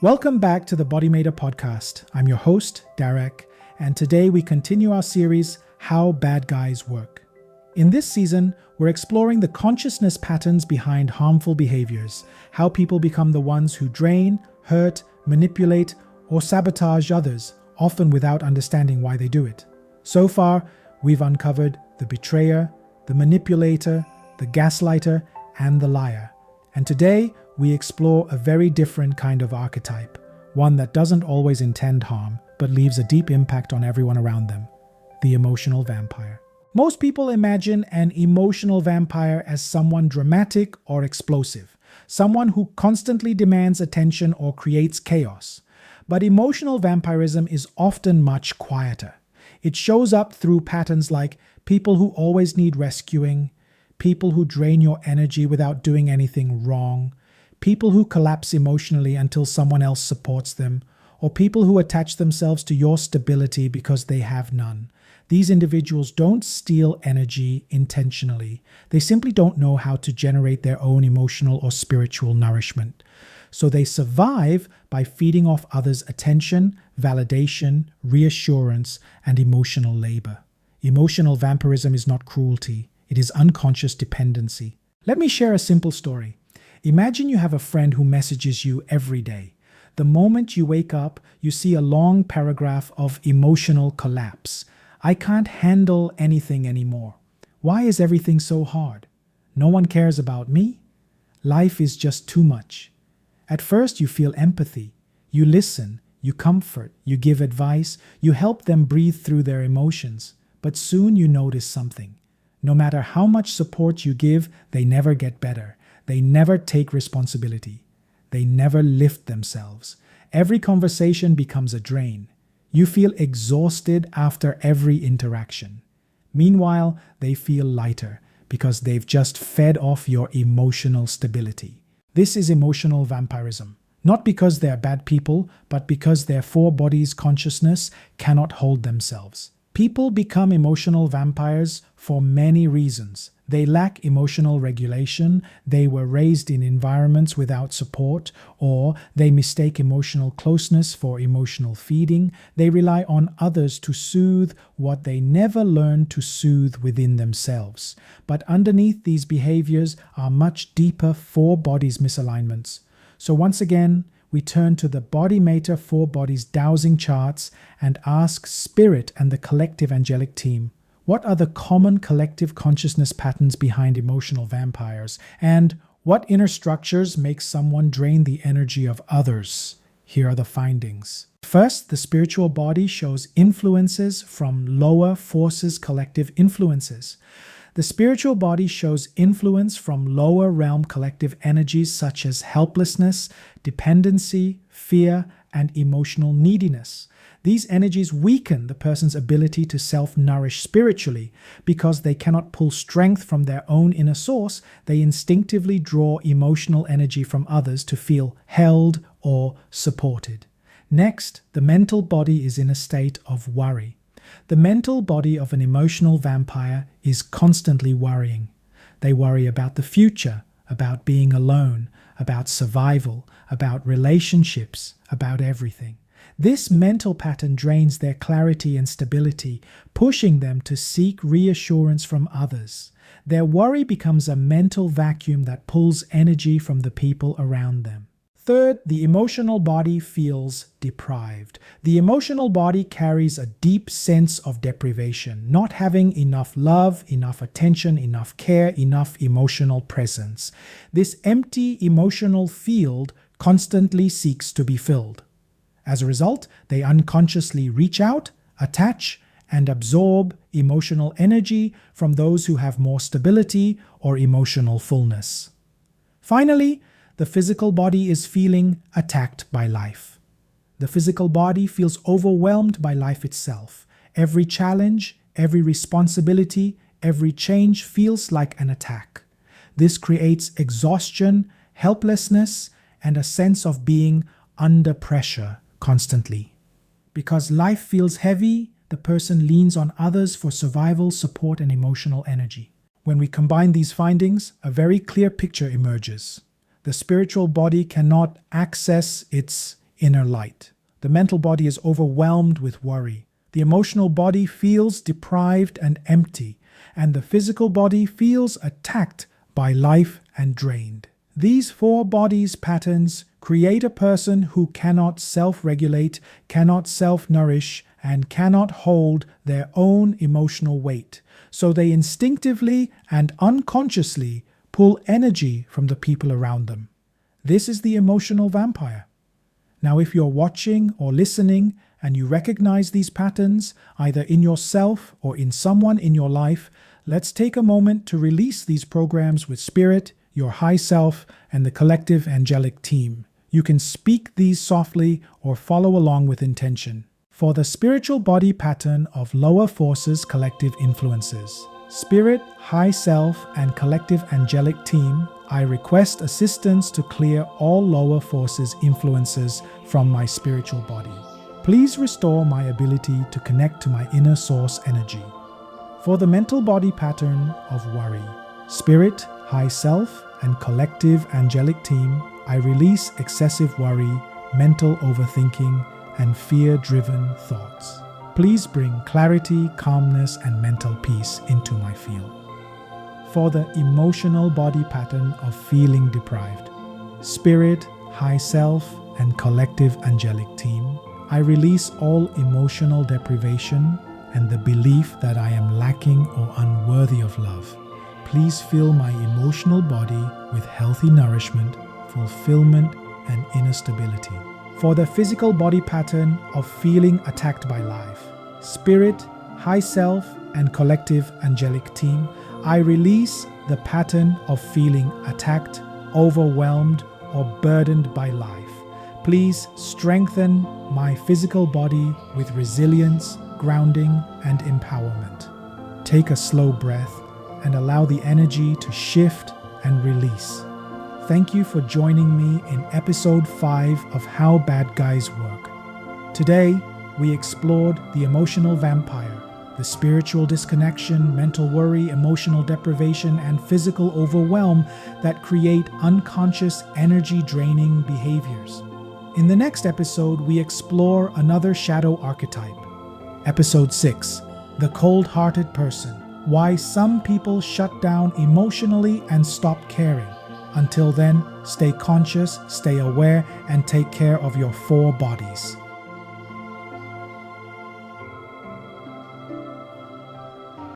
Welcome back to the BodyMaitre podcast. I'm your host, Derek, and today we continue our series, How Bad Guys Work. In this season, we're exploring the consciousness patterns behind harmful behaviors, how people become the ones who drain, hurt, manipulate, or sabotage others, often without understanding why they do it. So far, we've uncovered the betrayer, the manipulator, the gaslighter, and the liar. And today, we explore a very different kind of archetype, one that doesn't always intend harm, but leaves a deep impact on everyone around them, the emotional vampire. Most people imagine an emotional vampire as someone dramatic or explosive, someone who constantly demands attention or creates chaos. But emotional vampirism is often much quieter. It shows up through patterns like people who always need rescuing, people who drain your energy without doing anything wrong, people who collapse emotionally until someone else supports them, or people who attach themselves to your stability because they have none. These individuals don't steal energy intentionally. They simply don't know how to generate their own emotional or spiritual nourishment. So they survive by feeding off others' attention, validation, reassurance, and emotional labor. Emotional vampirism is not cruelty. It is unconscious dependency. Let me share a simple story. Imagine you have a friend who messages you every day. The moment you wake up, you see a long paragraph of emotional collapse. I can't handle anything anymore. Why is everything so hard? No one cares about me? Life is just too much. At first, you feel empathy. You listen, you comfort, you give advice, you help them breathe through their emotions. But soon you notice something. No matter how much support you give, they never get better. They never take responsibility. They never lift themselves. Every conversation becomes a drain. You feel exhausted after every interaction. Meanwhile, they feel lighter because they've just fed off your emotional stability. This is emotional vampirism. Not because they're bad people, but because their four bodies' consciousness cannot hold themselves. People become emotional vampires for many reasons. They lack emotional regulation, they were raised in environments without support, or they mistake emotional closeness for emotional feeding. They rely on others to soothe what they never learned to soothe within themselves. But underneath these behaviors are much deeper four bodies misalignments. So once again, we turn to the BodyMaitre four bodies dowsing charts and ask Spirit and the collective angelic team, what are the common collective consciousness patterns behind emotional vampires? And what inner structures make someone drain the energy of others? Here are the findings. First, the spiritual body shows influences from lower forces collective influences. The spiritual body shows influence from lower realm collective energies such as helplessness, dependency, fear, and emotional neediness. These energies weaken the person's ability to self-nourish spiritually. Because they cannot pull strength from their own inner source, they instinctively draw emotional energy from others to feel held or supported. Next, the mental body is in a state of worry. The mental body of an emotional vampire is constantly worrying. They worry about the future, about being alone, about survival, about relationships, about everything. This mental pattern drains their clarity and stability, pushing them to seek reassurance from others. Their worry becomes a mental vacuum that pulls energy from the people around them. Third, the emotional body feels deprived. The emotional body carries a deep sense of deprivation, not having enough love, enough attention, enough care, enough emotional presence. This empty emotional field constantly seeks to be filled. As a result, they unconsciously reach out, attach, and absorb emotional energy from those who have more stability or emotional fullness. Finally, the physical body is feeling attacked by life. The physical body feels overwhelmed by life itself. Every challenge, every responsibility, every change feels like an attack. This creates exhaustion, helplessness, and a sense of being under pressure constantly. Because life feels heavy, the person leans on others for survival, support, and emotional energy. When we combine these findings, a very clear picture emerges. The spiritual body cannot access its inner light. The mental body is overwhelmed with worry. The emotional body feels deprived and empty, and the physical body feels attacked by life and drained. These four bodies patterns create a person who cannot self-regulate, cannot self-nourish, and cannot hold their own emotional weight. So they instinctively and unconsciously pull energy from the people around them. This is the emotional vampire. Now, if you're watching or listening and you recognize these patterns, either in yourself or in someone in your life, let's take a moment to release these programs with spirit, your high self, and the collective angelic team. You can speak these softly or follow along with intention. For the spiritual body pattern of lower forces collective influences, spirit, high self, and collective angelic team, I request assistance to clear all lower forces influences from my spiritual body. Please restore my ability to connect to my inner source energy. For the mental body pattern of worry, spirit, high self, and collective angelic team, I release excessive worry, mental overthinking, and fear-driven thoughts. Please bring clarity, calmness, and mental peace into my field. For the emotional body pattern of feeling deprived, spirit, high self, and collective angelic team, I release all emotional deprivation and the belief that I am lacking or unworthy of love. Please fill my emotional body with healthy nourishment, fulfillment, and inner stability. For the physical body pattern of feeling attacked by life, spirit, high self, and collective angelic team, I release the pattern of feeling attacked, overwhelmed, or burdened by life. Please strengthen my physical body with resilience, grounding, and empowerment. Take a slow breath and allow the energy to shift and release. Thank you for joining me in episode 5 of How Bad Guys Work. Today, we explored the emotional vampire, the spiritual disconnection, mental worry, emotional deprivation, and physical overwhelm that create unconscious energy-draining behaviors. In the next episode, we explore another shadow archetype. Episode 6, The Cold-Hearted Person. Why some people shut down emotionally and stop caring. Until then, stay conscious, stay aware, and take care of your 4 bodies.